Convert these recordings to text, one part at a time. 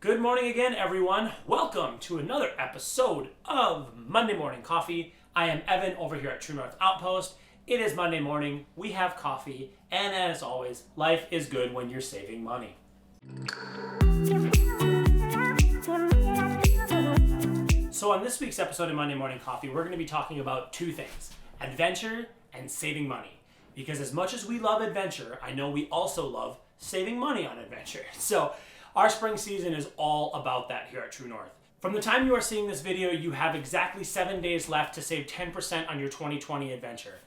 Good morning again, everyone. Welcome to another episode of Monday Morning Coffee. I am Evan over here at True North Outpost. It is Monday morning, we have coffee, and as always, life is good when you're saving money. So on this week's episode of Monday Morning Coffee, we're going to be talking about two things, adventure and saving money. Because as much as we love adventure, I know we also love saving money on adventure. So our spring season is all about that here at True North. From the time you are seeing this video, you have exactly 7 days left to save 10% on your 2020 adventure.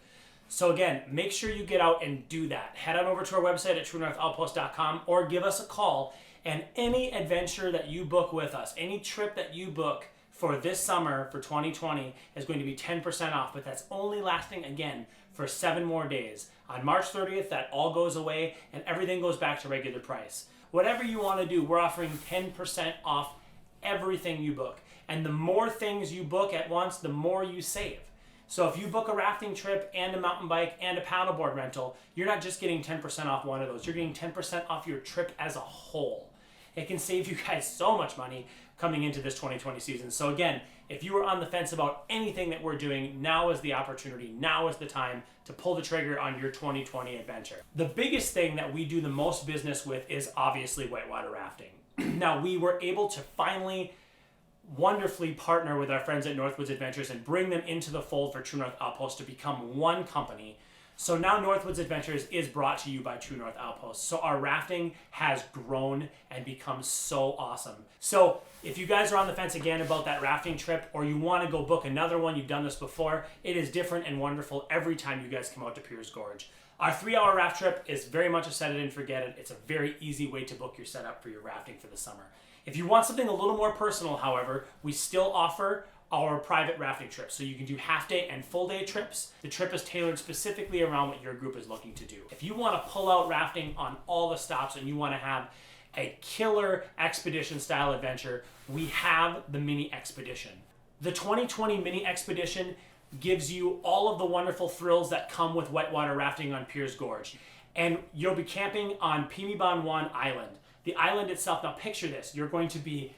So again, make sure you get out and do that. Head on over to our website at truenorthoutpost.com or give us a call, and any adventure that you book with us, any trip that you book for this summer for 2020 is going to be 10% off, but that's only lasting, again, for 7 more days. On March 30th, that all goes away and everything goes back to regular price. Whatever you want to do, we're offering 10% off everything you book. And the more things you book at once, the more you save. So if you book a rafting trip and a mountain bike and a paddleboard rental, you're not just getting 10% off one of those, you're getting 10% off your trip as a whole. It can save you guys so much money coming into this 2020 season. So again, if you were on the fence about anything that we're doing, now is the opportunity, now is the time to pull the trigger on your 2020 adventure. The biggest thing that we do the most business with is obviously whitewater rafting. Now, we were able to finally wonderfully partner with our friends at Northwoods Adventures and bring them into the fold for True North Outpost to become one company. So now Northwoods Adventures is brought to you by True North Outpost. So our rafting has grown and become so awesome. So if you guys are on the fence again about that rafting trip, or you want to go book another one, you've done this before, it is different and wonderful every time you guys come out to Piers Gorge. Our 3-hour raft trip is very much a set it and forget it. It's a very easy way to book your setup for your rafting for the summer. If you want something a little more personal, however, we still offer our private rafting trips. So you can do half day and full day trips. The trip is tailored specifically around what your group is looking to do. If you want to pull out rafting on all the stops and you want to have a killer expedition style adventure, we have the mini expedition. The 2020 mini expedition gives you all of the wonderful thrills that come with whitewater rafting on Piers Gorge. And you'll be camping on Pimibon 1 Island. The island itself, now picture this, you're going to be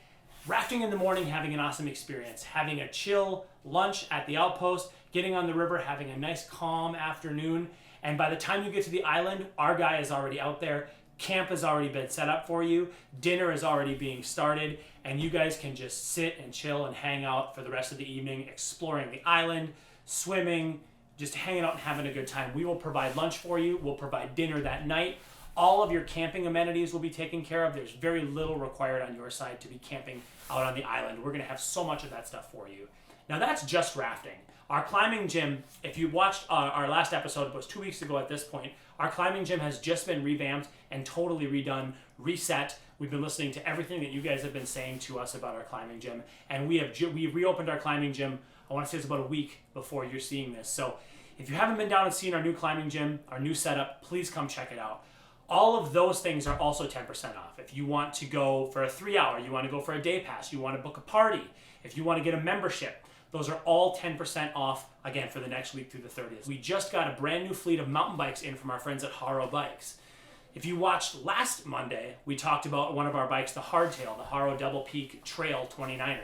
rafting in the morning, having an awesome experience, having a chill lunch at the Outpost, getting on the river, having a nice calm afternoon, and by the time you get to the island, our guy is already out there, camp has already been set up for you, dinner is already being started, and you guys can just sit and chill and hang out for the rest of the evening, exploring the island, swimming, just hanging out and having a good time. We will provide lunch for you, we'll provide dinner that night. All of your camping amenities will be taken care of. There's very little required on your side to be camping out on the island. We're going to have so much of that stuff for you. Now that's just rafting. Our climbing gym, if you watched our last episode, it was 2 weeks ago at this point, our climbing gym has just been revamped and totally redone, reset. We've been listening to everything that you guys have been saying to us about our climbing gym, and we reopened our climbing gym, I want to say it's about a week before you're seeing this. So if you haven't been down and seen our new climbing gym, our new setup, please come check it out. All of those things are also 10% off. If you want to go for a 3-hour, you want to go for a day pass, you want to book a party, if you want to get a membership, those are all 10% off, again, for the next week through the 30th. We just got a brand new fleet of mountain bikes in from our friends at Haro Bikes. If you watched last Monday, we talked about one of our bikes, the Hardtail, the Haro Double Peak Trail 29er.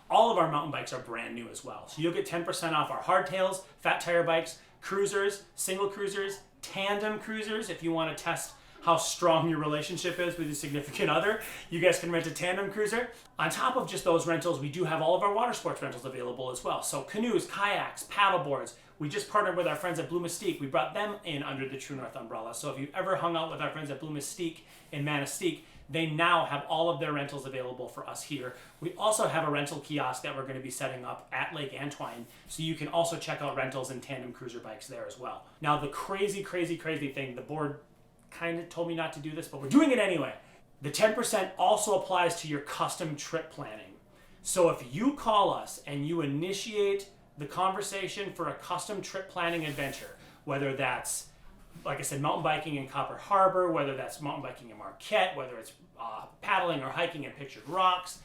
All of our mountain bikes are brand new as well. So you'll get 10% off our hardtails, fat tire bikes, cruisers, single cruisers, tandem cruisers. If you want to test how strong your relationship is with your significant other, you guys can rent a tandem cruiser. On top of just those rentals, we do have all of our water sports rentals available as well. So canoes, kayaks, paddle boards. We just partnered with our friends at Blue Mystique. We brought them in under the True North umbrella. So if you've ever hung out with our friends at Blue Mystique in Manistee, they now have all of their rentals available for us here. We also have a rental kiosk that we're going to be setting up at Lake Antoine, so you can also check out rentals and tandem cruiser bikes there as well. Now the crazy thing, the board kind of told me not to do this, but we're doing it anyway. The 10% also applies to your custom trip planning. So if you call us and you initiate the conversation for a custom trip planning adventure, whether that's, like I said, mountain biking in Copper Harbor, whether that's mountain biking in Marquette, whether it's paddling or hiking in Pictured Rocks,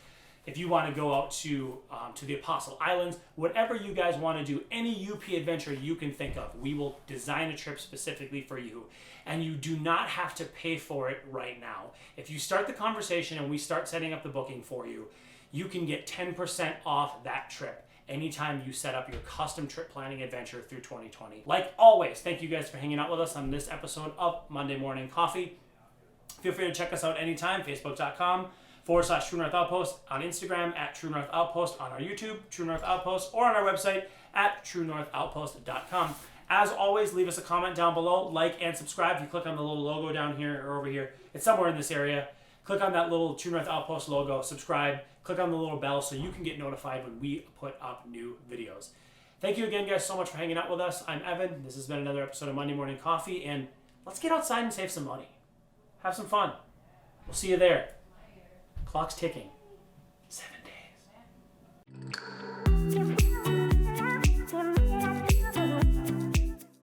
if you want to go out to the Apostle Islands, whatever you guys want to do, any UP adventure you can think of, we will design a trip specifically for you. And you do not have to pay for it right now. If you start the conversation and we start setting up the booking for you, you can get 10% off that trip anytime you set up your custom trip planning adventure through 2020. Like always, thank you guys for hanging out with us on this episode of Monday Morning Coffee. Feel free to check us out anytime, facebook.com/True North Outpost, on Instagram at True North Outpost, on our YouTube, True North Outpost, or on our website at truenorthoutpost.com. As always, leave us a comment down below, like and subscribe. If you click on the little logo down here or over here, it's somewhere in this area. Click on that little True North Outpost logo, subscribe, click on the little bell so you can get notified when we put up new videos. Thank you again, guys, so much for hanging out with us. I'm Evan. This has been another episode of Monday Morning Coffee, and let's get outside and save some money. Have some fun. We'll see you there. Clock's ticking. 7 days.